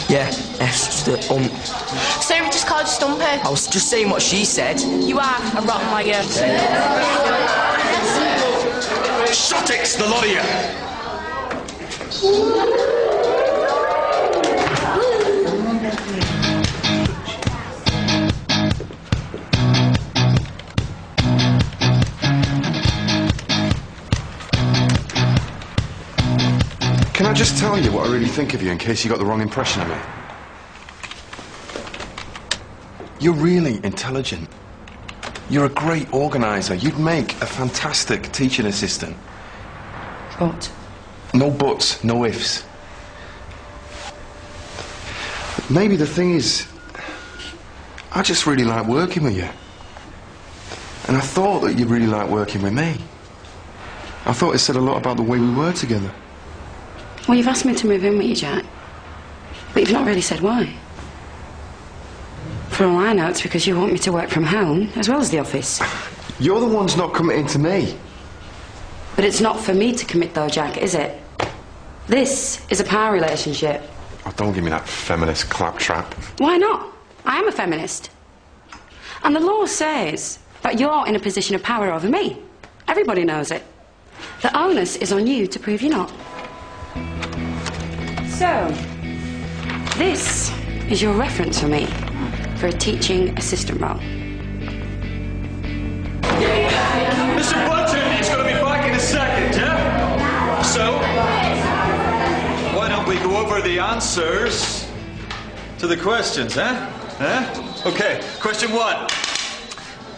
Yeah, S, just So we just called you Stumpy? I was just saying what she said. You are a rotten liar. Shotix, the lot of you! Can I just tell you what I really think of you in case you got the wrong impression of me? You're really intelligent. You're a great organiser. You'd make a fantastic teaching assistant. But? No buts, no ifs. Maybe the thing is, I just really like working with you. And I thought that you'd really like working with me. I thought it said a lot about the way we were together. Well, you've asked me to move in with you, Jack. But you've not really said why. For all I know, it's because you want me to work from home, as well as the office. You're the one's not committing to me. But it's not for me to commit, though, Jack, is it? This is a power relationship. Oh, don't give me that feminist claptrap. Why not? I am a feminist. And the law says that you're in a position of power over me. Everybody knows it. The onus is on you to prove you're not. So, this is your reference for me for a teaching assistant role. Mr. Button, he's going to be back in a second, yeah? So, why don't we go over the answers to the questions, eh? Okay, question 1.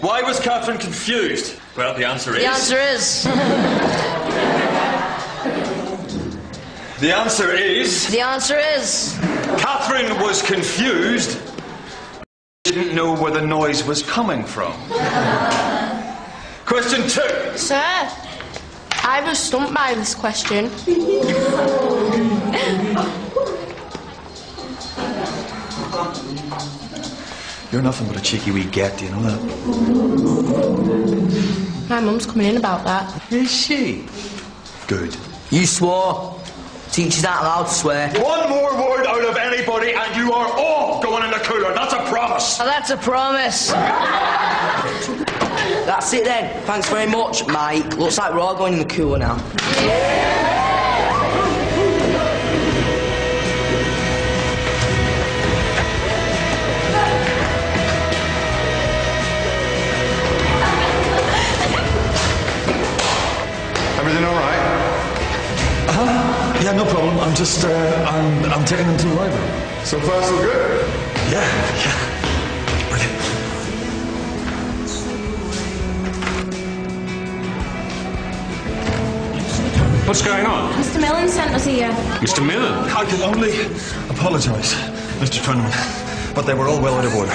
Why was Catherine confused? Well, the answer is... The answer is... The answer is... The answer is... Catherine was confused. Didn't know where the noise was coming from. Question 2. Sir, I was stumped by this question. You're nothing but a cheeky wee get, do you know that? My mum's coming in about that. Is she? Good. You swore. Teachers aren't allowed to swear. One more word out of anybody and you are all going in the cooler. That's a promise. Oh, that's a promise. That's it then. Thanks very much, Mike. Looks like we're all going in the cooler now. Everything all right? Yeah, no problem. I'm just, I'm taking them to the library. So far, so good. Yeah. Brilliant. What's going on? Mr. Millen sent us here. Mr. Millen? I can only apologise, Mr. Trinman, but they were all well out of order.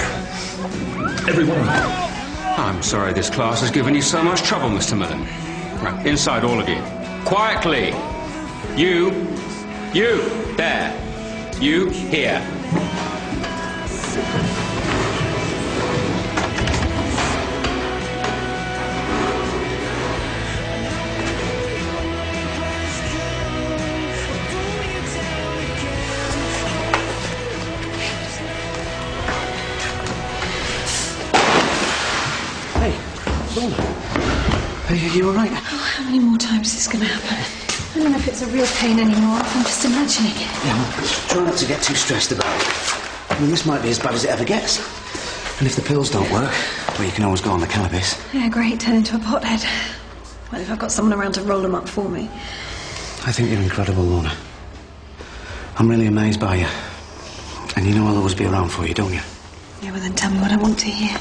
Every one of them. I'm sorry this class has given you so much trouble, Mr. Millen. Right, inside, all of you. Quietly. You, there. You, here. Hey, Lorna. Are you all right? Oh, how many more times is this going to happen? I don't know if it's a real pain anymore, if I'm just imagining it. Yeah, well, try not to get too stressed about it. I mean, this might be as bad as it ever gets. And if the pills don't work, well, you can always go on the cannabis. Yeah, great, turn into a pothead. Well, if I've got someone around to roll them up for me. I think you're incredible, Lorna. I'm really amazed by you. And you know I'll always be around for you, don't you? Yeah, well then tell me what I want to hear.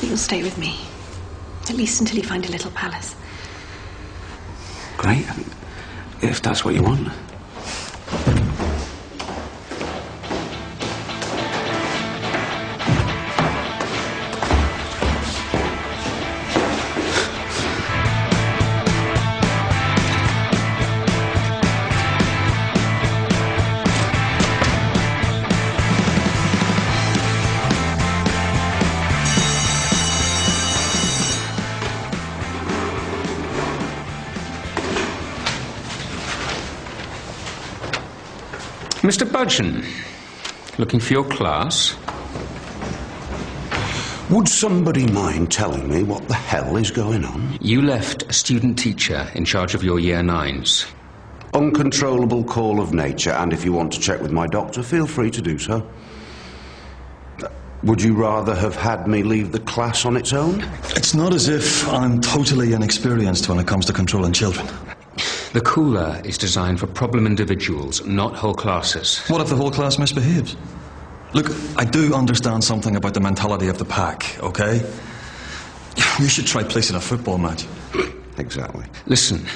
You'll stay with me. At least until you find a little palace. Great. If that's what you want. Mr. Budgeon, looking for your class? Would somebody mind telling me what the hell is going on? You left a student teacher in charge of your year 9s. Uncontrollable call of nature, and if you want to check with my doctor, feel free to do so. Would you rather have had me leave the class on its own? It's not as if I'm totally inexperienced when it comes to controlling children. The cooler is designed for problem individuals, not whole classes. What if the whole class misbehaves? Look, I do understand something about the mentality of the pack, okay? You should try placing a football match. Exactly. Listen,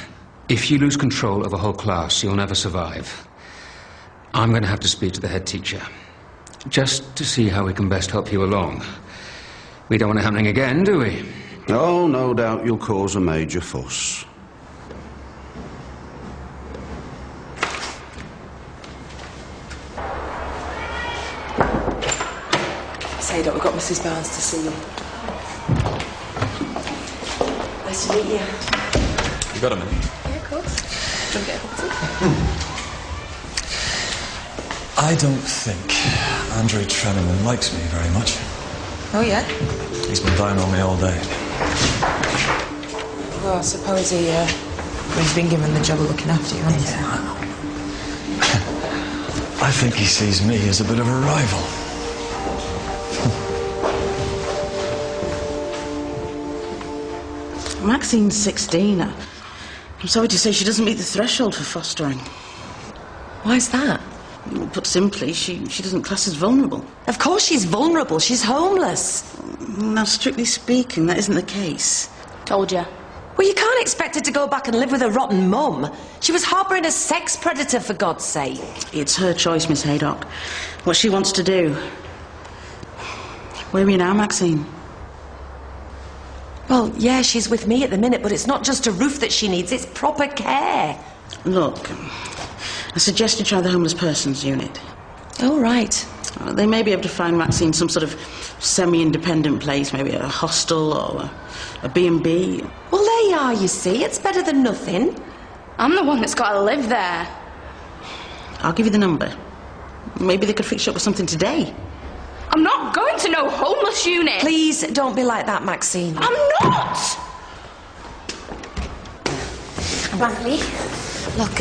if you lose control of a whole class, you'll never survive. I'm going to have to speak to the head teacher, just to see how we can best help you along. We don't want it happening again, do we? Oh, no doubt you'll cause a major fuss. Say, Doc, we've got Mrs. Barnes to see you. Nice to meet you. You got a minute? Yeah, of course. Do you want to get a cup of tea? I don't think Andrew Trennan likes me very much. Oh, yeah? He's been down on me all day. Well, I suppose he's been given the job of looking after you, hasn't he? Yeah. I think he sees me as a bit of a rival. Maxine's 16. I'm sorry to say she doesn't meet the threshold for fostering. Why's that? Well, put simply, she doesn't class as vulnerable. Of course she's vulnerable. She's homeless. Now, strictly speaking, that isn't the case. Told ya. Well, you can't expect her to go back and live with a rotten mum. She was harbouring a sex predator, for God's sake. It's her choice, Miss Haydock. What she wants to do. Where are you now, Maxine? Well, yeah, she's with me at the minute, but it's not just a roof that she needs, it's proper care. Look, I suggest you try the homeless persons unit. Oh, right. They may be able to find Maxine some sort of semi-independent place, maybe a hostel or a B&B. Well, there you are, you see. It's better than nothing. I'm the one that's got to live there. I'll give you the number. Maybe they could fix you up with something today. I'm not going to no homeless unit. Please don't be like that, Maxine. I'm not! Brantley, look,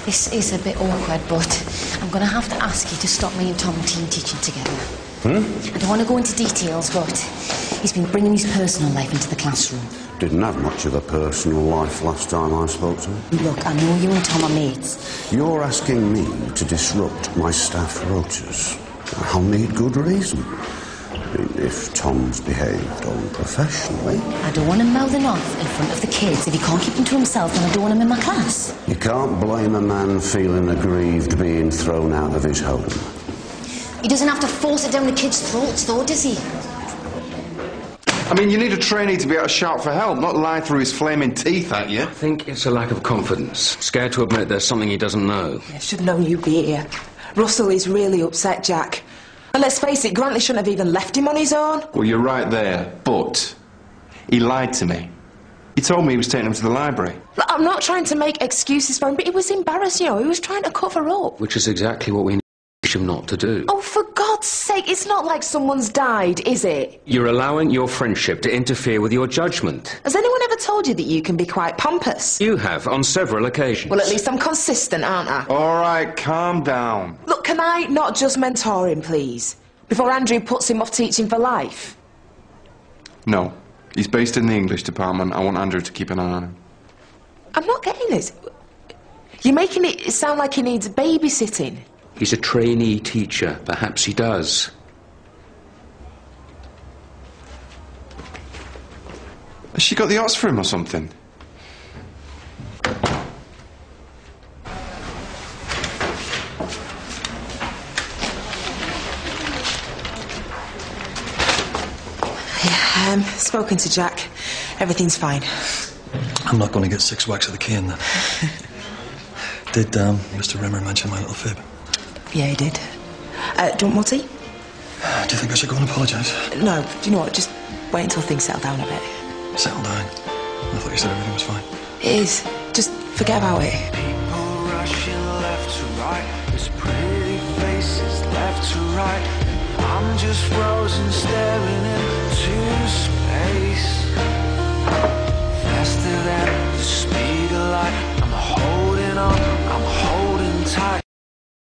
this is a bit awkward, but I'm going to have to ask you to stop me and Tom team teaching together. I don't want to go into details, but he's been bringing his personal life into the classroom. Didn't have much of a personal life last time I spoke to him. Look, I know you and Tom are mates. You're asking me to disrupt my staff rotas. I'll need good reason. I mean, if Tom's behaved unprofessionally... I don't want him mouthing off in front of the kids. If he can't keep them to himself, then I don't want him in my class. You can't blame a man feeling aggrieved being thrown out of his home. He doesn't have to force it down the kids' throats, though, does he? I mean, you need a trainee to be able to shout for help, not lie through his flaming teeth at you. I think it's a lack of confidence. Scared to admit there's something he doesn't know. I should have known you'd be here. Russell is really upset, Jack. And let's face it, Grantley shouldn't have even left him on his own. Well, you're right there, but he lied to me. He told me he was taking him to the library. Look, I'm not trying to make excuses for him, but it was embarrassing, you know. He was trying to cover up. Which is exactly what we need him not to do. Oh, for God's sake, it's not like someone's died, is it? You're allowing your friendship to interfere with your judgment. Has anyone ever told you that you can be quite pompous? You have, on several occasions. Well, at least I'm consistent, aren't I? All right, calm down. Look, can I not just mentor him, please? Before Andrew puts him off teaching for life? No. He's based in the English department. I want Andrew to keep an eye on him. I'm not getting this. You're making it sound like he needs babysitting. He's a trainee teacher. Perhaps he does. Has she got the odds for him or something? Yeah, spoken to Jack. Everything's fine. I'm not going to get 6 whacks of the cane, then. Did Mr. Rimmer mention my little fib? Yeah, he did. Do you want more tea? Do you think I should go and apologise? No, do you know what? Just wait until things settle down a bit. Settle down? I thought you said everything was fine. It is. Just forget about it. People rushing left to right. It's pretty to write. I'm just frozen, staring into